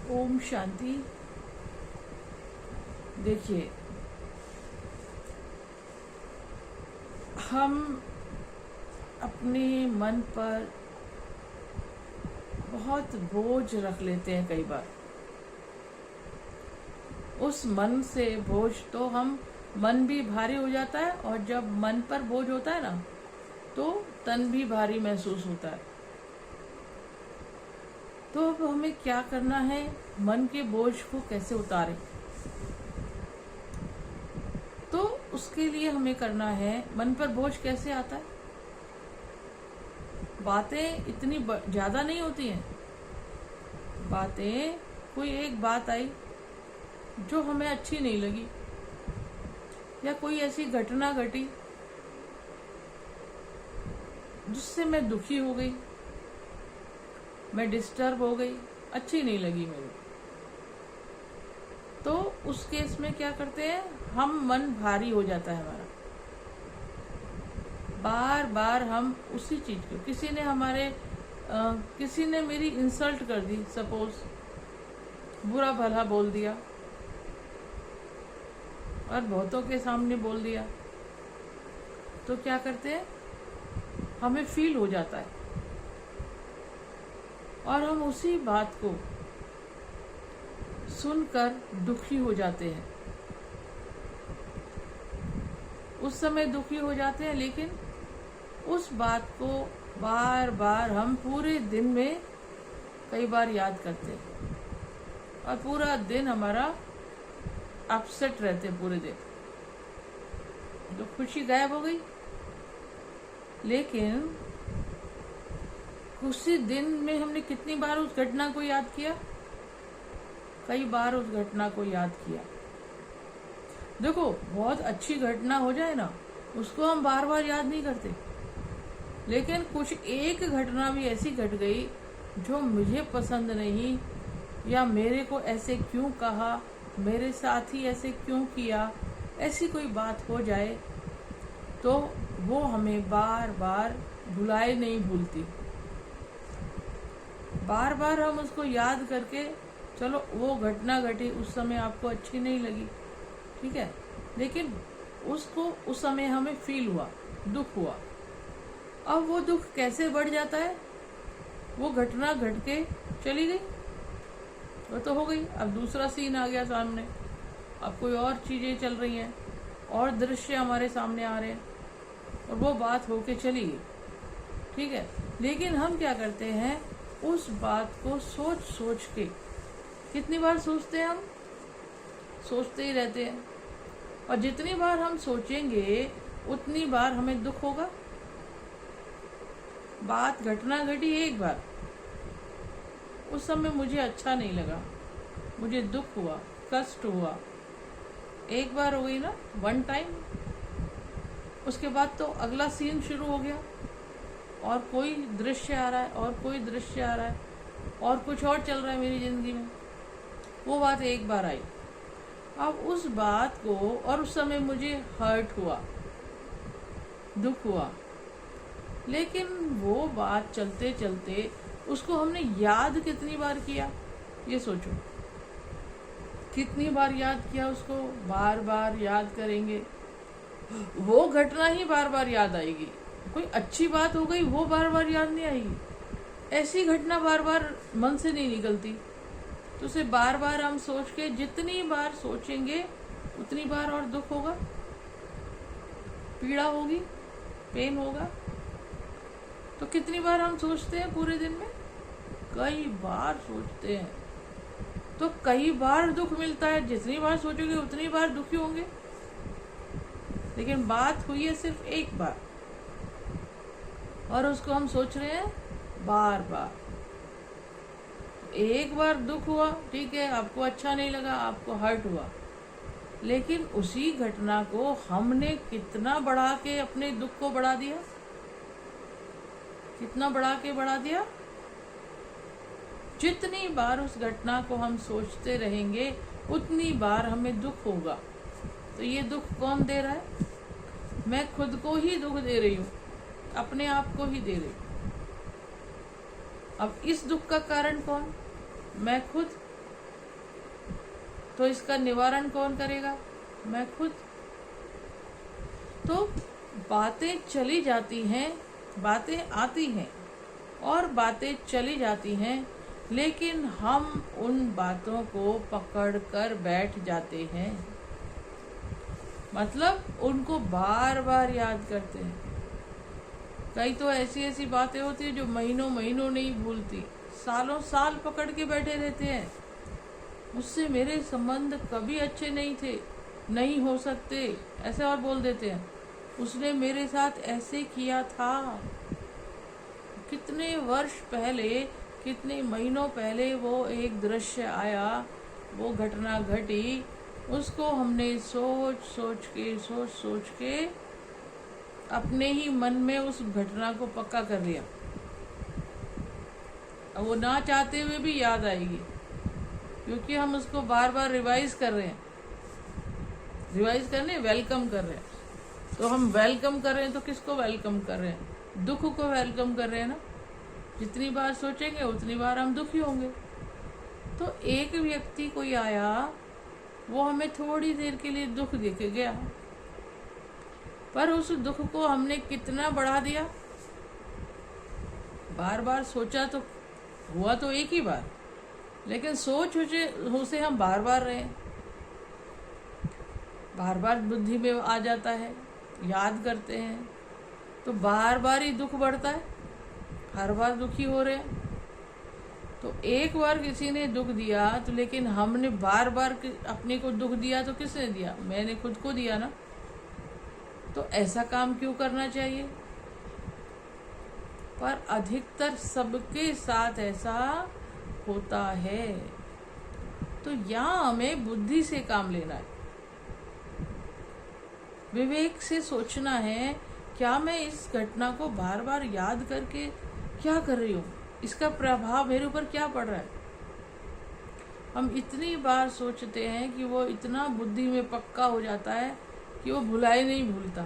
ओम शांति। देखिए, हम अपने मन पर बहुत बोझ रख लेते हैं। कई बार उस मन से बोझ तो हम मन भी भारी हो जाता है, और जब मन पर बोझ होता है ना, तो तन भी भारी महसूस होता है। तो अब हमें क्या करना है, मन के बोझ को कैसे उतारें? तो उसके लिए हमें करना है, मन पर बोझ कैसे आता है। बातें इतनी ज्यादा नहीं होती हैं। बातें, कोई एक बात आई जो हमें अच्छी नहीं लगी, या कोई ऐसी घटना घटी जिससे मैं दुखी हो गई, मैं डिस्टर्ब हो गई, अच्छी नहीं लगी मुझे। तो उस केस में क्या करते हैं, हम मन भारी हो जाता है हमारा। बार बार हम उसी चीज को, किसी ने मेरी इंसल्ट कर दी, सपोज बुरा भला बोल दिया, और बहुतों के सामने बोल दिया, तो क्या करते हैं, हमें फील हो जाता है, और हम उसी बात को सुनकर दुखी हो जाते हैं। उस समय दुखी हो जाते हैं, लेकिन उस बात को बार बार हम पूरे दिन में कई बार याद करते हैं, और पूरा दिन हमारा अपसेट रहते हैं। पूरे दिन तो खुशी गायब हो गई, लेकिन उसी दिन में हमने कितनी बार उस घटना को याद किया, कई बार उस घटना को याद किया। देखो, बहुत अच्छी घटना हो जाए ना, उसको हम बार बार याद नहीं करते, लेकिन कुछ एक घटना भी ऐसी घट गई जो मुझे पसंद नहीं, या मेरे को ऐसे क्यों कहा, मेरे साथ ही ऐसे क्यों किया, ऐसी कोई बात हो जाए, तो वो हमें बार बार भुलाए नहीं भूलती। बार बार हम उसको याद करके, चलो वो घटना घटी, उस समय आपको अच्छी नहीं लगी, ठीक है, लेकिन उसको उस समय हमें फील हुआ, दुख हुआ। अब वो दुख कैसे बढ़ जाता है, वो घटना घट के चली गई, वो तो हो गई, अब दूसरा सीन आ गया सामने, अब कोई और चीजें चल रही हैं, और दृश्य हमारे सामने आ रहे हैं, और वो बात होके चली गई, ठीक है। लेकिन हम क्या करते हैं, उस बात को सोच सोच के, कितनी बार सोचते हैं हम, सोचते ही रहते हैं, और जितनी बार हम सोचेंगे उतनी बार हमें दुख होगा। बात, घटना घटी एक बार, उस समय मुझे अच्छा नहीं लगा, मुझे दुख हुआ, कष्ट हुआ, एक बार हो गई ना, वन टाइम। उसके बाद तो अगला सीन शुरू हो गया, और कोई दृश्य आ रहा है, और कोई दृश्य आ रहा है, और कुछ और चल रहा है मेरी जिंदगी में। वो बात एक बार आई, अब उस बात को, और उस समय मुझे हर्ट हुआ, दुख हुआ, लेकिन वो बात चलते चलते उसको हमने याद कितनी बार किया, ये सोचो, कितनी बार याद किया उसको, बार बार याद करेंगे, वो घटना ही बार बार याद आएगी। कोई अच्छी बात हो गई, वो बार बार याद नहीं आएगी, ऐसी घटना बार बार मन से नहीं निकलती। तो उसे बार बार हम सोच के, जितनी बार सोचेंगे उतनी बार और दुख होगा, पीड़ा होगी, पेन होगा। तो कितनी बार हम सोचते हैं पूरे दिन में, कई बार सोचते हैं, तो कई बार दुख मिलता है। जितनी बार सोचोगे उतनी बार दुखी होंगे, लेकिन बात हुई है सिर्फ एक बार, और उसको हम सोच रहे हैं बार बार। एक बार दुख हुआ, ठीक है, आपको अच्छा नहीं लगा, आपको हर्ट हुआ, लेकिन उसी घटना को हमने कितना बढ़ा के अपने दुख को बढ़ा दिया, कितना बढ़ा के बढ़ा दिया। जितनी बार उस घटना को हम सोचते रहेंगे उतनी बार हमें दुख होगा। तो ये दुख कौन दे रहा है, मैं खुद को ही दुख दे रही हूँ, अपने आप को ही दे रही हूँ। अब इस दुख का कारण कौन, मैं खुद, तो इसका निवारण कौन करेगा? मैं खुद। तो बातें चली जाती हैं, बातें आती हैं और बातें चली जाती हैं, लेकिन हम उन बातों को पकड़ कर बैठ जाते हैं, मतलब उनको बार बार याद करते हैं। कई तो ऐसी ऐसी बातें होती है जो महीनों महीनों नहीं भूलती, सालों साल पकड़ के बैठे रहते हैं। उससे मेरे संबंध कभी अच्छे नहीं थे, नहीं हो सकते, ऐसे और बोल देते हैं। उसने मेरे साथ ऐसे किया था, कितने वर्ष पहले, कितने महीनों पहले वो एक दृश्य आया, वो घटना घटी, उसको हमने सोच सोच के अपने ही मन में उस घटना को पक्का कर लिया। अब वो ना चाहते हुए भी याद आएगी, क्योंकि हम उसको बार बार रिवाइज कर रहे हैं, रिवाइज करने वेलकम कर रहे हैं। तो हम वेलकम कर रहे हैं, तो किसको वेलकम कर रहे हैं? दुख को वेलकम कर रहे हैं ना। जितनी बार सोचेंगे उतनी बार हम दुखी होंगे। तो एक व्यक्ति कोई आया, वो हमें थोड़ी देर के लिए दुख दे के गया, पर उस दुख को हमने कितना बढ़ा दिया। बार बार सोचा तो हुआ तो एक ही बार, लेकिन सोच उसे हम बार बार रहे, बार बार बुद्धि में आ जाता है, याद करते हैं, तो बार बार ही दुख बढ़ता है, हर बार दुखी हो रहे हैं। तो एक बार किसी ने दुख दिया तो, लेकिन हमने बार बार अपने को दुख दिया, तो किसने दिया? मैंने खुद को दिया ना। तो ऐसा काम क्यों करना चाहिए? पर अधिकतर सबके साथ ऐसा होता है। तो यहाँ हमें बुद्धि से काम लेना है, विवेक से सोचना है, क्या मैं इस घटना को बार बार याद करके क्या कर रही हूँ, इसका प्रभाव मेरे ऊपर क्या पड़ रहा है। हम इतनी बार सोचते हैं कि वो इतना बुद्धि में पक्का हो जाता है कि वो भुलाए नहीं भूलता।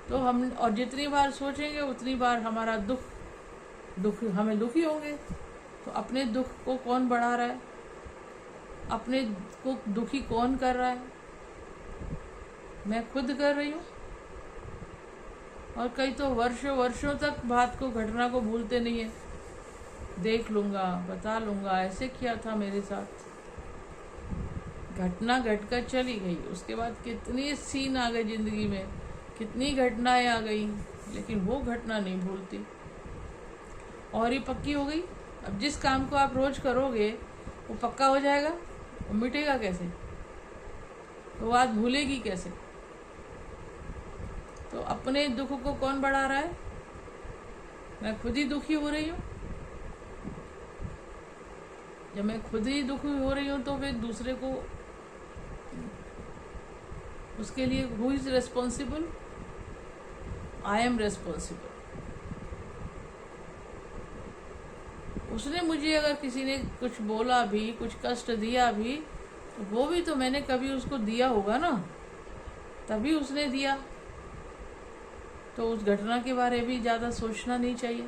तो हम और जितनी बार सोचेंगे उतनी बार हमारा दुख हमें दुखी होंगे। तो अपने दुख को कौन बढ़ा रहा है? अपने को दुखी कौन कर रहा है? मैं खुद कर रही हूँ। और कई तो वर्षों तक बात को, घटना को भूलते नहीं है। देख लूंगा, बता लूंगा, ऐसे किया था मेरे साथ। घटना घटकर चली गई, उसके बाद कितनी सीन आ गए जिंदगी में, कितनी घटनाएं आ गई, लेकिन वो घटना नहीं भूलती और ये पक्की हो गई। अब जिस काम को आप रोज करोगे वो पक्का हो जाएगा, वो मिटेगा कैसे? तो बात भूलेगी कैसे? तो अपने दुख को कौन बढ़ा रहा है? मैं खुद ही दुखी हो रही हूँ। जब मैं खुद ही दुखी हो रही हूँ तो फिर दूसरे को, उसके लिए who is responsible? I am responsible. उसने मुझे, अगर किसी ने कुछ बोला भी, कुछ कष्ट दिया भी, तो वो भी तो मैंने कभी उसको दिया होगा ना, तभी उसने दिया। तो उस घटना के बारे में भी ज़्यादा सोचना नहीं चाहिए,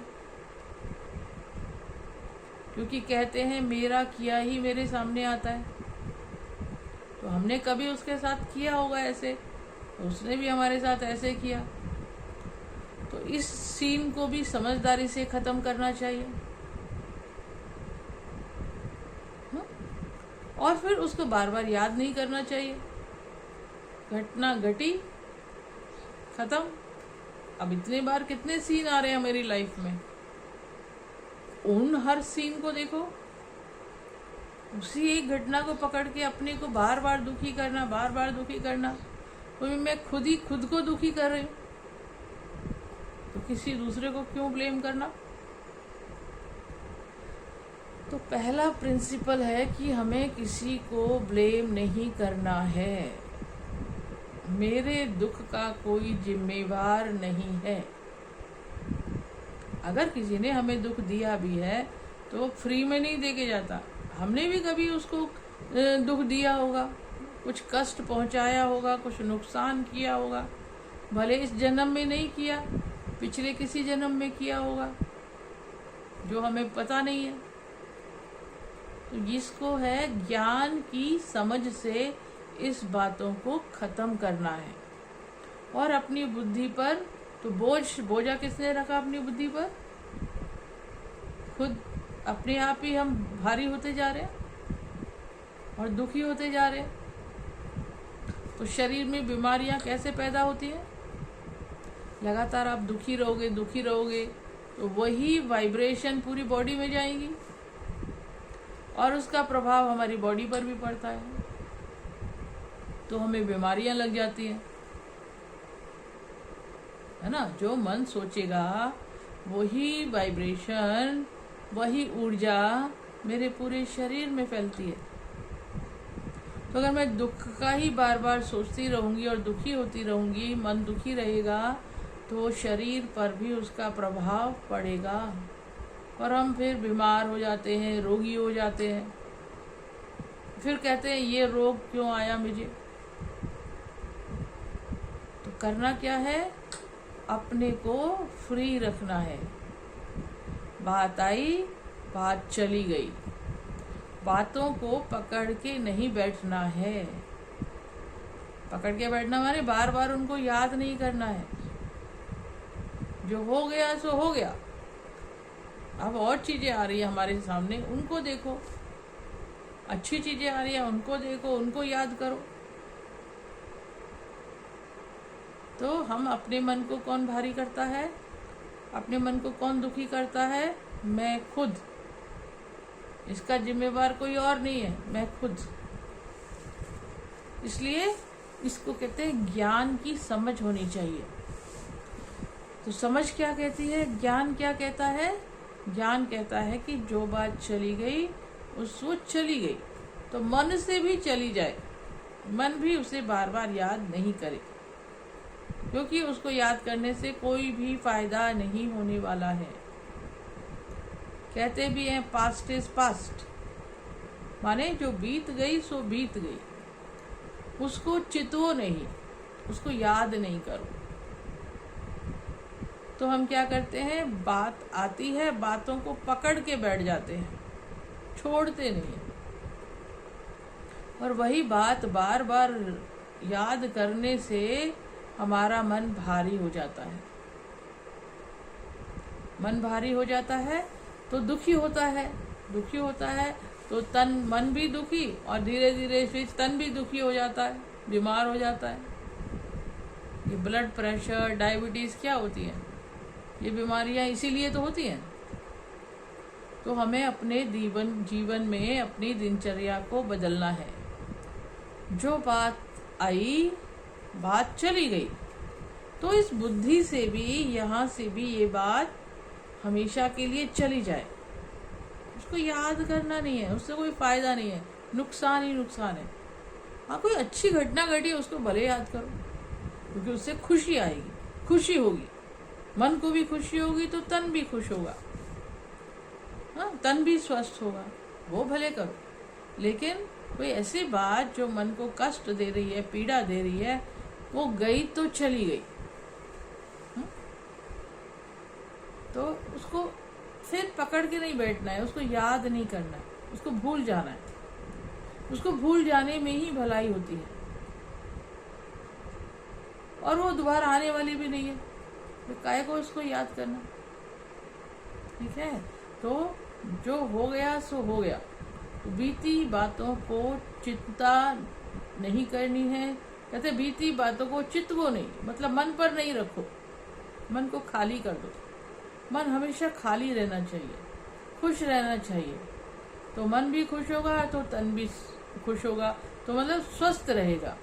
क्योंकि कहते हैं मेरा किया ही मेरे सामने आता है। तो हमने कभी उसके साथ किया होगा ऐसे, तो उसने भी हमारे साथ ऐसे किया। तो इस सीन को भी समझदारी से ख़त्म करना चाहिए। और फिर उसको बार बार याद नहीं करना चाहिए। घटना घटी, खत्म। अब इतने बार कितने सीन आ रहे हैं मेरी लाइफ में, उन हर सीन को देखो, उसी एक घटना को पकड़ के अपने को बार बार दुखी करना, बार बार दुखी करना। तो मैं खुद को दुखी कर रही हूँ, तो किसी दूसरे को क्यों ब्लेम करना? तो पहला प्रिंसिपल है कि हमें किसी को ब्लेम नहीं करना है। मेरे दुख का कोई जिम्मेवार नहीं है। अगर किसी ने हमें दुख दिया भी है तो वो फ्री में नहीं दे के जाता। हमने भी कभी उसको दुख दिया होगा, कुछ कष्ट पहुंचाया होगा, कुछ नुकसान किया होगा। भले इस जन्म में नहीं किया, पिछले किसी जन्म में किया होगा, जो हमें पता नहीं है। तो इसको है ज्ञान की समझ से इस बातों को खत्म करना है। और अपनी बुद्धि पर तो बोझा किसने रखा अपनी बुद्धि पर? खुद अपने आप ही हम भारी होते जा रहे हैं और दुखी होते जा रहे हैं। तो शरीर में बीमारियां कैसे पैदा होती हैं? लगातार आप दुखी रहोगे तो वही वाइब्रेशन पूरी बॉडी में जाएंगी और उसका प्रभाव हमारी बॉडी पर भी पड़ता है, तो हमें बीमारियां लग जाती हैं, है ना। जो मन सोचेगा वही वाइब्रेशन, वही ऊर्जा मेरे पूरे शरीर में फैलती है। तो अगर मैं दुख का ही बार बार सोचती रहूंगी और दुखी होती रहूंगी, मन दुखी रहेगा, तो शरीर पर भी उसका प्रभाव पड़ेगा और हम फिर बीमार हो जाते हैं, रोगी हो जाते हैं। फिर कहते हैं ये रोग क्यों आया मुझे। तो करना क्या है? अपने को फ्री रखना है। बात आई, बात चली गई। बातों को पकड़ के नहीं बैठना है। पकड़ के बैठना माने बार बार उनको याद नहीं करना है। जो हो गया सो हो गया। अब और चीजें आ रही है हमारे सामने, उनको देखो। अच्छी चीजें आ रही है, उनको देखो, उनको याद करो। तो हम अपने मन को कौन भारी करता है? अपने मन को कौन दुखी करता है? मैं खुद। इसका जिम्मेवार कोई और नहीं है, मैं खुद। इसलिए इसको कहते हैं ज्ञान की समझ होनी चाहिए। तो समझ क्या कहती है? ज्ञान क्या कहता है? ज्ञान कहता है कि जो बात चली गई वो चली गई, तो मन से भी चली जाए, मन भी उसे बार बार याद नहीं करे, क्योंकि उसको याद करने से कोई भी फायदा नहीं होने वाला है। कहते भी हैं पास्ट इज पास्ट, माने जो बीत गई सो बीत गई, उसको चितो नहीं, उसको याद नहीं करो। तो हम क्या करते हैं? बात आती है, बातों को पकड़ के बैठ जाते हैं, छोड़ते नहीं है। और वही बात बार बार याद करने से हमारा मन भारी हो जाता है। मन भारी हो जाता है तो दुखी होता है, दुखी होता है तो मन भी दुखी और धीरे धीरे फिर तन भी दुखी हो जाता है, बीमार हो जाता है। ये ब्लड प्रेशर, डायबिटीज क्या होती है? ये बीमारियां इसीलिए तो होती हैं। तो हमें अपने जीवन में अपनी दिनचर्या को बदलना है। जो बात आई, बात चली गई, तो इस बुद्धि से भी, यहाँ से भी ये बात हमेशा के लिए चली जाए। उसको याद करना नहीं है, उससे कोई फायदा नहीं है, नुकसान ही नुकसान है। हाँ, कोई अच्छी घटना घटी, उसको भले याद करो, क्योंकि उससे खुशी आएगी, खुशी होगी, मन को भी खुशी होगी तो तन भी खुश होगा। हाँ, तन भी स्वस्थ होगा, वो भले करो। लेकिन कोई ऐसी बात जो मन को कष्ट दे रही है, पीड़ा दे रही है, वो गई तो चली गई। तो उसको फिर पकड़ के नहीं बैठना है, उसको याद नहीं करना है, उसको भूल जाना है। उसको भूल जाने में ही भलाई होती है, और वो दोबारा आने वाली भी नहीं है। तो काय को उसको याद करना? ठीक है। तो जो हो गया सो हो गया। तो बीती बातों को चिंता नहीं करनी है। कहते बीती बातों को चितवो नहीं, मतलब मन पर नहीं रखो, मन को खाली कर दो। मन हमेशा खाली रहना चाहिए, खुश रहना चाहिए। तो मन भी खुश होगा तो तन भी खुश होगा, तो मतलब स्वस्थ रहेगा।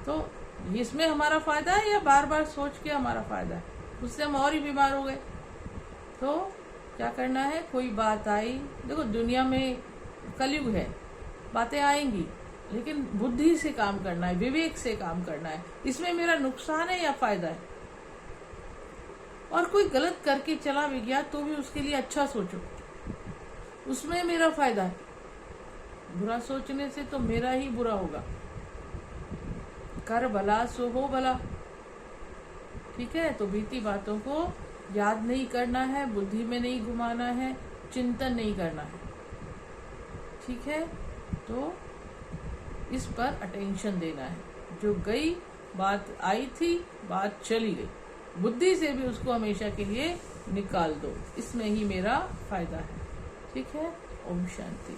तो इसमें हमारा फायदा है या बार बार सोच के हमारा फायदा है? उससे हम और ही बीमार हो गए। तो क्या करना है? कोई बात आई, देखो दुनिया में कलयुग है, बातें आएंगी, लेकिन बुद्धि से काम करना है, विवेक से काम करना है। इसमें मेरा नुकसान है या फायदा है? और कोई गलत करके चला भी गया तो भी उसके लिए अच्छा सोचो, उसमें मेरा फायदा है। बुरा सोचने से तो मेरा ही बुरा होगा। कर भला सो हो भला। ठीक है। तो बीती बातों को याद नहीं करना है, बुद्धि में नहीं घुमाना है, चिंतन नहीं करना है। ठीक है, तो इस पर अटेंशन देना है। जो गई बात आई थी, बात चली गई, बुद्धि से भी उसको हमेशा के लिए निकाल दो, इसमें ही मेरा फायदा है। ठीक है, ओम शांति।